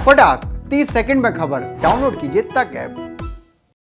फटाक 30 सेकंड में खबर डाउनलोड कीजिए तक ऐप।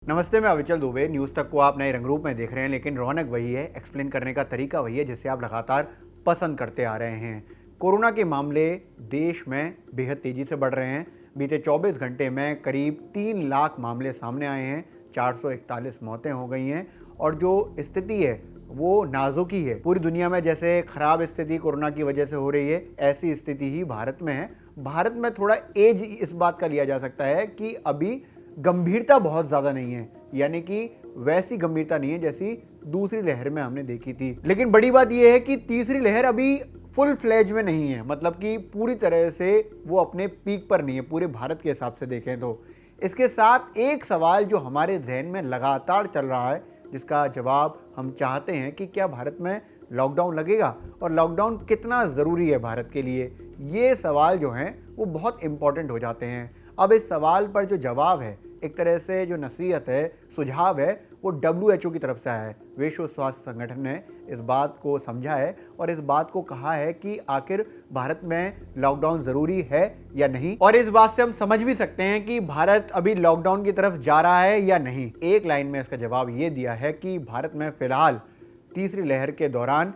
नमस्ते, मैं अविचल दुबे। न्यूज़ तक को आप नए रंग रूप में देख रहे हैं, लेकिन रौनक वही है, एक्सप्लेन करने का तरीका वही है जिसे आप लगातार पसंद करते आ रहे हैं। कोरोना के मामले देश में बेहद तेजी से बढ़ रहे हैं। बीते 24 घंटे में करीब 3 लाख मामले सामने आए हैं, 441 मौतें हो गई हैं और जो स्थिति है वो नाजुक ही है। पूरी दुनिया में जैसे खराब स्थिति कोरोना की वजह से हो रही है, ऐसी स्थिति ही भारत में है। भारत में थोड़ा एज इस बात का लिया जा सकता है कि अभी गंभीरता बहुत ज़्यादा नहीं है, यानी कि वैसी गंभीरता नहीं है जैसी दूसरी लहर में हमने देखी थी। लेकिन बड़ी बात यह है कि तीसरी लहर अभी फुल फ्लेज में नहीं है, मतलब कि पूरी तरह से वो अपने पीक पर नहीं है पूरे भारत के हिसाब से देखें तो। इसके साथ एक सवाल जो हमारे जहन में लगातार चल रहा है, जिसका जवाब हम चाहते हैं कि क्या भारत में लॉकडाउन लगेगा और लॉकडाउन कितना ज़रूरी है भारत के लिए, ये सवाल जो हैं वो बहुत इंपॉर्टेंट हो जाते हैं। अब इस सवाल पर जो जवाब है, एक तरह से जो नसीहत है, सुझाव है, वो WHO की तरफ से आया है। विश्व स्वास्थ्य संगठन ने इस बात को समझा है और इस बात को कहा है कि आखिर भारत में लॉकडाउन ज़रूरी है या नहीं। और इस बात से हम समझ भी सकते हैं कि भारत अभी लॉकडाउन की तरफ जा रहा है या नहीं। एक लाइन में इसका जवाब ये दिया है कि भारत में फ़िलहाल तीसरी लहर के दौरान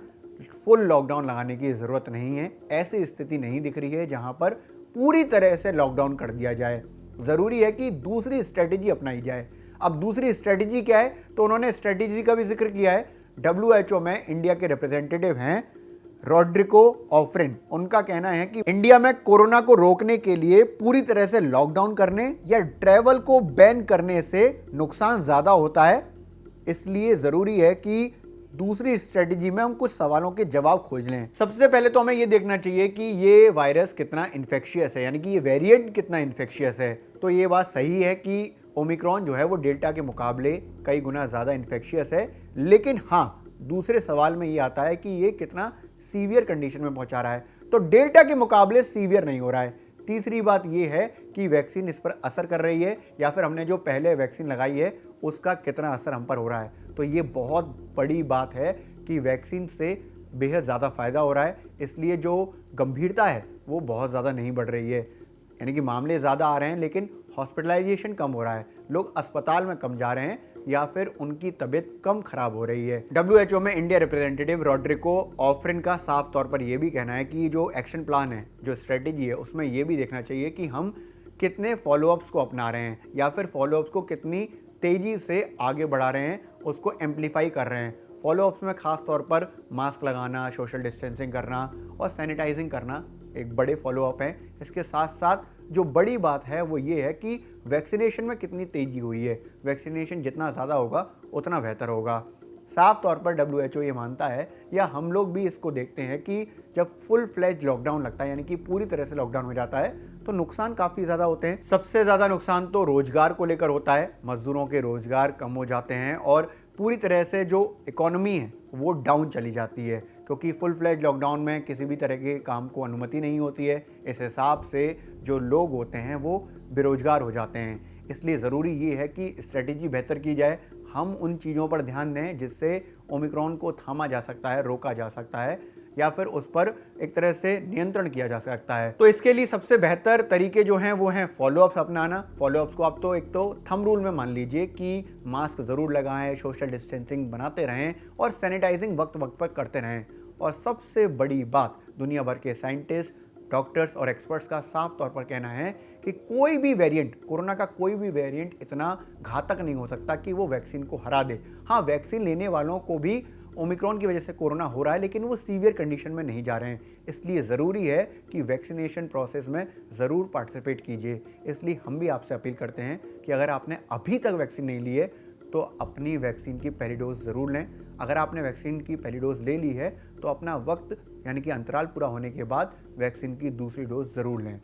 फुल लॉकडाउन लगाने की ज़रूरत नहीं है। ऐसी स्थिति नहीं दिख रही है जहां पर पूरी तरह से लॉकडाउन कर दिया जाए। ज़रूरी है कि दूसरी स्ट्रेटेजी अपनाई जाए। अब दूसरी स्ट्रेटेजी क्या है, तो उन्होंने स्ट्रेटेजी का भी जिक्र किया है। WHO में इंडिया के रिप्रेजेंटेटिव हैं रॉड्रिको ऑफ्रिन। उनका कहना है कि इंडिया में कोरोना को रोकने के लिए पूरी तरह से लॉकडाउन करने या ट्रैवल को बैन करने से नुकसान ज़्यादा होता है, इसलिए ज़रूरी है कि दूसरी स्ट्रेटेजी में हम कुछ सवालों के जवाब खोज लें। सबसे पहले तो हमें ये देखना चाहिए कि ये वायरस कितना इन्फेक्शियस है, यानी कि ये वेरिएंट कितना इन्फेक्शियस है। तो ये बात सही है कि ओमिक्रॉन जो है वो डेल्टा के मुकाबले कई गुना ज़्यादा इन्फेक्शियस है, लेकिन हाँ, दूसरे सवाल में ये आता है कि ये कितना सीवियर कंडीशन में पहुंचा रहा है। तो डेल्टा के मुकाबले सीवियर नहीं हो रहा है। तीसरी बात ये है कि वैक्सीन इस पर असर कर रही है या फिर हमने जो पहले वैक्सीन लगाई है उसका कितना असर हम पर हो रहा है। तो ये बहुत बड़ी बात है कि वैक्सीन से बेहद ज़्यादा फ़ायदा हो रहा है, इसलिए जो गंभीरता है वो बहुत ज़्यादा नहीं बढ़ रही है। यानी कि मामले ज़्यादा आ रहे हैं लेकिन हॉस्पिटलाइजेशन कम हो रहा है, लोग अस्पताल में कम जा रहे हैं या फिर उनकी तबीयत कम खराब हो रही है। WHO में इंडिया रिप्रेजेंटेटिव रॉड्रिको ऑफ्रिन का साफ तौर पर यह भी कहना है कि जो एक्शन प्लान है, जो स्ट्रेटेजी है, उसमें यह भी देखना चाहिए कि हम कितने फॉलोअप्स को अपना रहे हैं या फिर फॉलोअप्स को कितनी तेज़ी से आगे बढ़ा रहे हैं, उसको एम्पलीफाई कर रहे हैं। फॉलोअप्स में खास तौर पर मास्क लगाना, सोशल डिस्टेंसिंग करना और सैनिटाइजिंग करना एक बड़े फॉलोअप हैं। इसके साथ साथ जो बड़ी बात है वो ये है कि वैक्सीनेशन में कितनी तेज़ी हुई है। वैक्सीनेशन जितना ज़्यादा होगा उतना बेहतर होगा। साफ तौर पर WHO ये मानता है, या हम लोग भी इसको देखते हैं कि जब फुल फ्लेज लॉकडाउन लगता है, यानी कि पूरी तरह से लॉकडाउन हो जाता है, तो नुकसान काफ़ी ज़्यादा होते हैं। सबसे ज़्यादा नुकसान तो रोज़गार को लेकर होता है। मज़दूरों के रोज़गार कम हो जाते हैं और पूरी तरह से जो इकोनॉमी है वो डाउन चली जाती है, क्योंकि फुल फ्लेज लॉकडाउन में किसी भी तरह के काम को अनुमति नहीं होती है। इस हिसाब से जो लोग होते हैं वो बेरोजगार हो जाते हैं। इसलिए ज़रूरी ये है कि स्ट्रेटेजी बेहतर की जाए, हम उन चीज़ों पर ध्यान दें जिससे ओमिक्रॉन को थामा जा सकता है, रोका जा सकता है या फिर उस पर एक तरह से नियंत्रण किया जा सकता है। तो इसके लिए सबसे बेहतर तरीके जो हैं वो हैं फॉलोअप्स अपनाना। फॉलोअप्स को आप तो एक तो थंब रूल में मान लीजिए कि मास्क ज़रूर लगाएं, सोशल डिस्टेंसिंग बनाते रहें और सैनिटाइजिंग वक्त वक्त पर करते रहें। और सबसे बड़ी बात, दुनिया भर के साइंटिस्ट, डॉक्टर्स और एक्सपर्ट्स का साफ तौर पर कहना है कि कोई भी वेरिएंट, कोरोना का कोई भी वेरिएंट इतना घातक नहीं हो सकता कि वो वैक्सीन को हरा दे। हाँ, वैक्सीन लेने वालों को भी ओमिक्रॉन की वजह से कोरोना हो रहा है, लेकिन वो सीवियर कंडीशन में नहीं जा रहे हैं। इसलिए ज़रूरी है कि वैक्सीनेशन प्रोसेस में ज़रूर पार्टिसिपेट कीजिए। इसलिए हम भी आपसे अपील करते हैं कि अगर आपने अभी तक वैक्सीन नहीं ली है तो अपनी वैक्सीन की पहली डोज ज़रूर लें। अगर आपने वैक्सीन की पहली डोज ले ली है तो अपना वक्त यानी कि अंतराल पूरा होने के बाद वैक्सीन की दूसरी डोज ज़रूर लें।